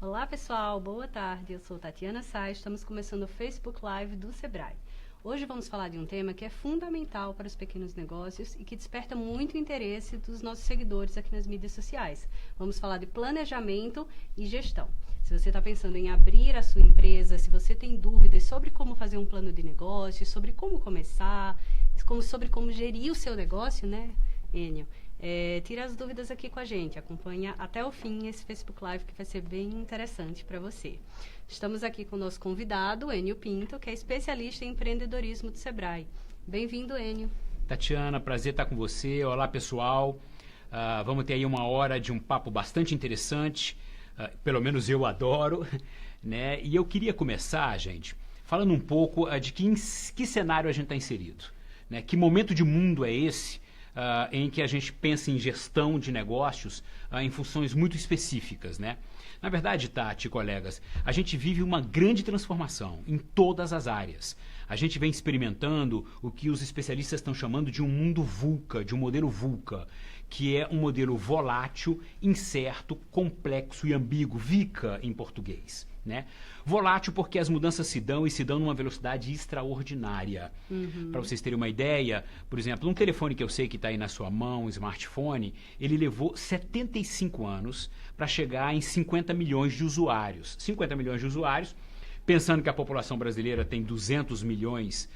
Olá pessoal, boa tarde, eu sou Tatiana Sá, estamos começando o Facebook Live do Sebrae. Hoje vamos falar de um tema que é fundamental para os pequenos negócios e que desperta muito interesse dos nossos seguidores aqui nas mídias sociais. Vamos falar de planejamento e gestão. Se você está pensando em abrir a sua empresa, se você tem dúvidas sobre como fazer um plano de negócio, sobre como começar, sobre como gerir o seu negócio, né, Enio? Tira as dúvidas aqui com a gente, acompanha até o fim esse Facebook Live que vai ser bem interessante para você. Estamos aqui com o nosso convidado, Enio Pinto, que é especialista em empreendedorismo do Sebrae. Bem-vindo, Enio. Tatiana, prazer estar com você. Olá, pessoal. Vamos ter aí uma hora de um papo bastante interessante, pelo menos eu adoro, né? E eu queria começar, gente, falando um pouco de que cenário a gente está inserido, né? Que momento de mundo é esse em que a gente pensa em gestão de negócios em funções muito específicas, né? Na verdade, Tati e colegas, a gente vive uma grande transformação em todas as áreas. A gente vem experimentando o que os especialistas estão chamando de um mundo VUCA, de um modelo VUCA, que é um modelo volátil, incerto, complexo e ambíguo, VICA em português, né? Volátil porque as mudanças se dão numa velocidade extraordinária. Para vocês terem uma ideia, por exemplo, um telefone que eu sei que está aí na sua mão, um smartphone, ele levou 75 anos para chegar em 50 milhões de usuários. 50 milhões de usuários, pensando que a população brasileira tem 200 milhões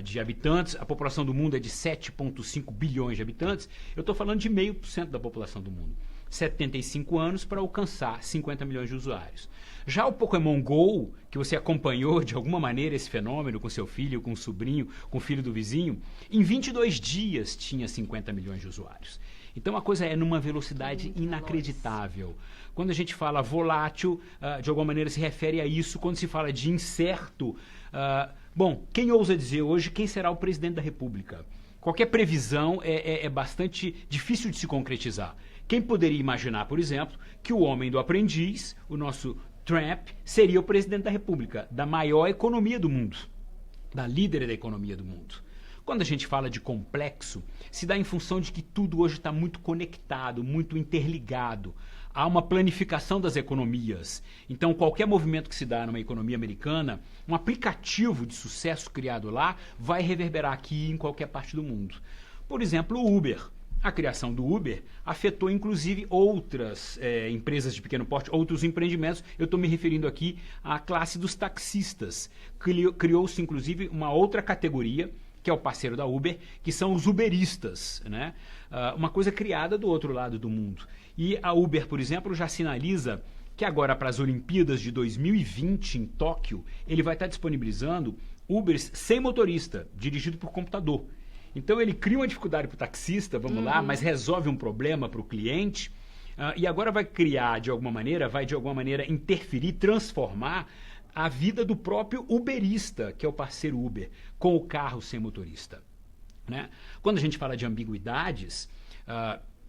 de habitantes, a população do mundo é de 7,5 bilhões de habitantes, eu estou falando de 0,5% da população do mundo. 75 anos para alcançar 50 milhões de usuários. Já o Pokémon GO, que você acompanhou de alguma maneira esse fenômeno com seu filho, com o sobrinho, com o filho do vizinho, em 22 dias tinha 50 milhões de usuários. Então a coisa é numa velocidade inacreditável. Quando a gente fala volátil, de alguma maneira se refere a isso. Quando se fala de incerto, bom, quem ousa dizer hoje quem será o presidente da República? Qualquer previsão é bastante difícil de se concretizar. Quem poderia imaginar, por exemplo, que o homem do aprendiz, o nosso Trump, seria o presidente da República, da maior economia do mundo, da líder da economia do mundo? Quando a gente fala de complexo, se dá em função de que tudo hoje está muito conectado, muito interligado. Há uma planificação das economias. Então, qualquer movimento que se dá numa economia americana, um aplicativo de sucesso criado lá vai reverberar aqui em qualquer parte do mundo. Por exemplo, o Uber. A criação do Uber afetou, inclusive, outras empresas de pequeno porte, outros empreendimentos. Eu estou me referindo aqui à classe dos taxistas. Criou-se, inclusive, uma outra categoria, que é o parceiro da Uber, que são os uberistas, né? Uma coisa criada do outro lado do mundo. E a Uber, por exemplo, já sinaliza que agora para as Olimpíadas de 2020 em Tóquio, ele vai estar disponibilizando Ubers sem motorista, dirigido por computador. Então ele cria uma dificuldade para o taxista, vamos lá, mas resolve um problema para o cliente, e agora vai criar, de alguma maneira, interferir, transformar a vida do próprio uberista, que é o parceiro Uber, com o carro sem motorista, né? Quando a gente fala de ambiguidades,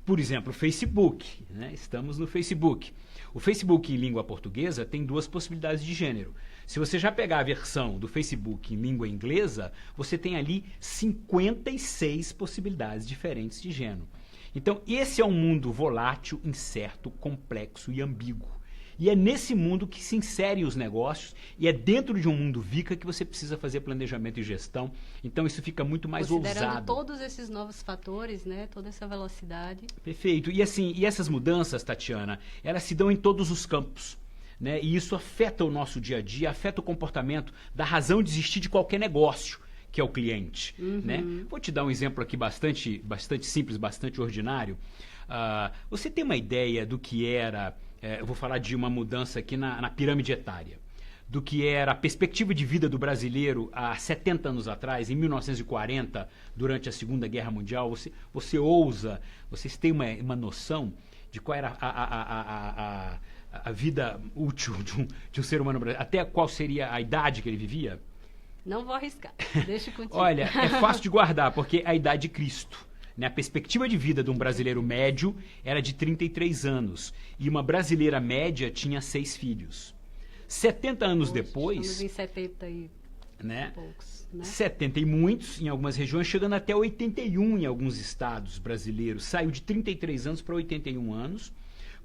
por exemplo, o Facebook, né? Estamos no Facebook. O Facebook em língua portuguesa tem duas possibilidades de gênero. Se você já pegar a versão do Facebook em língua inglesa, você tem ali 56 possibilidades diferentes de gênero. Então, esse é um mundo volátil, incerto, complexo e ambíguo. E é nesse mundo que se inserem os negócios, e é dentro de um mundo VICA que você precisa fazer planejamento e gestão. Então isso fica muito mais ousado. Considerando todos esses novos fatores, né? Toda essa velocidade. Perfeito. E assim, essas mudanças, Tatiana, elas se dão em todos os campos, né? E isso afeta o nosso dia a dia, afeta o comportamento da razão de existir de qualquer negócio, que é o cliente, né? Vou te dar um exemplo aqui bastante simples, bastante ordinário. Você tem uma ideia do que era... eu vou falar de uma mudança aqui na pirâmide etária, do que era a perspectiva de vida do brasileiro há 70 anos atrás, em 1940, durante a Segunda Guerra Mundial. Vocês têm uma noção de qual era a vida útil de um ser humano brasileiro? Até qual seria a idade que ele vivia? Não vou arriscar, deixa contigo. Olha, é fácil de guardar, porque é a idade de Cristo. A perspectiva de vida de um brasileiro médio era de 33 anos. E uma brasileira média tinha 6 filhos. 70 anos depois... Estamos em 70 e poucos. Né? 70 e muitos em algumas regiões, chegando até 81 em alguns estados brasileiros. Saiu de 33 anos para 81 anos,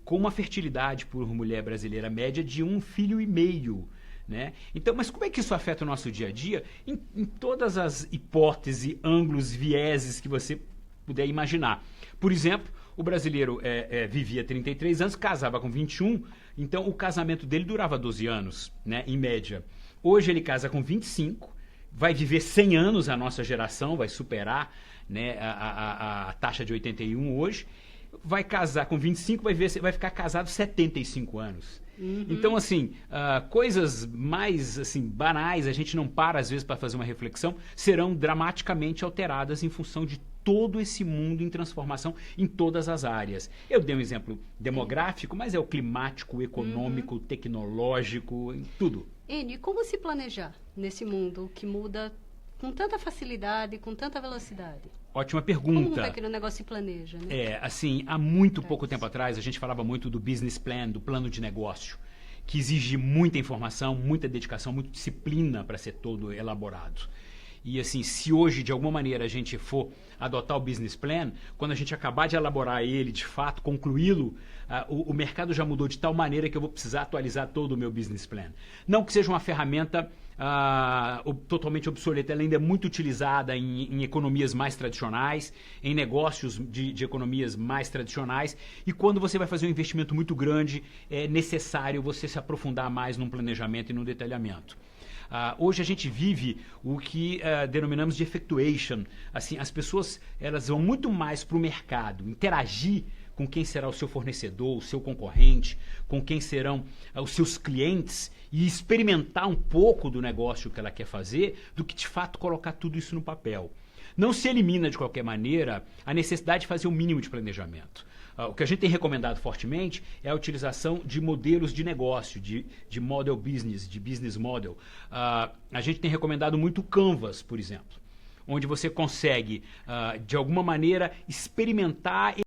com uma fertilidade por mulher brasileira média de 1,5 filhos. Né? Então, mas como é que isso afeta o nosso dia a dia? Em todas as hipóteses, ângulos, vieses que você puder imaginar. Por exemplo, o brasileiro vivia 33 anos, casava com 21, então o casamento dele durava 12 anos, né, em média. Hoje ele casa com 25, vai viver 100 anos a nossa geração, vai superar, né, a taxa de 81 hoje, vai casar com 25, vai ficar casado 75 anos. Uhum. Então, assim, coisas mais assim, banais, a gente não para às vezes para fazer uma reflexão, serão dramaticamente alteradas em função de todo esse mundo em transformação em todas as áreas. Eu dei um exemplo demográfico, mas é o climático, o econômico, tecnológico, em tudo. Enio, e como se planejar nesse mundo que muda com tanta facilidade, com tanta velocidade? Ótima pergunta. Como um pequeno negócio se planeja, né? Assim, há muito pouco tempo atrás, a gente falava muito do business plan, do plano de negócio, que exige muita informação, muita dedicação, muita disciplina para ser todo elaborado. E assim, se hoje, de alguma maneira, a gente for adotar o business plan, quando a gente acabar de elaborar ele, de fato, concluí-lo, o mercado já mudou de tal maneira que eu vou precisar atualizar todo o meu business plan. Não que seja uma ferramenta totalmente obsoleta, ela ainda é muito utilizada em economias mais tradicionais, em negócios de economias mais tradicionais, e quando você vai fazer um investimento muito grande, é necessário você se aprofundar mais num planejamento e num detalhamento. Hoje a gente vive o que denominamos de effectuation. Assim, as pessoas elas vão muito mais para o mercado, interagir com quem será o seu fornecedor, o seu concorrente, com quem serão os seus clientes e experimentar um pouco do negócio que ela quer fazer, do que de fato colocar tudo isso no papel. Não se elimina de qualquer maneira a necessidade de fazer um mínimo de planejamento. O que a gente tem recomendado fortemente é a utilização de modelos de negócio, de model business, de business model. A gente tem recomendado muito o Canvas, por exemplo, onde você consegue, de alguma maneira, experimentar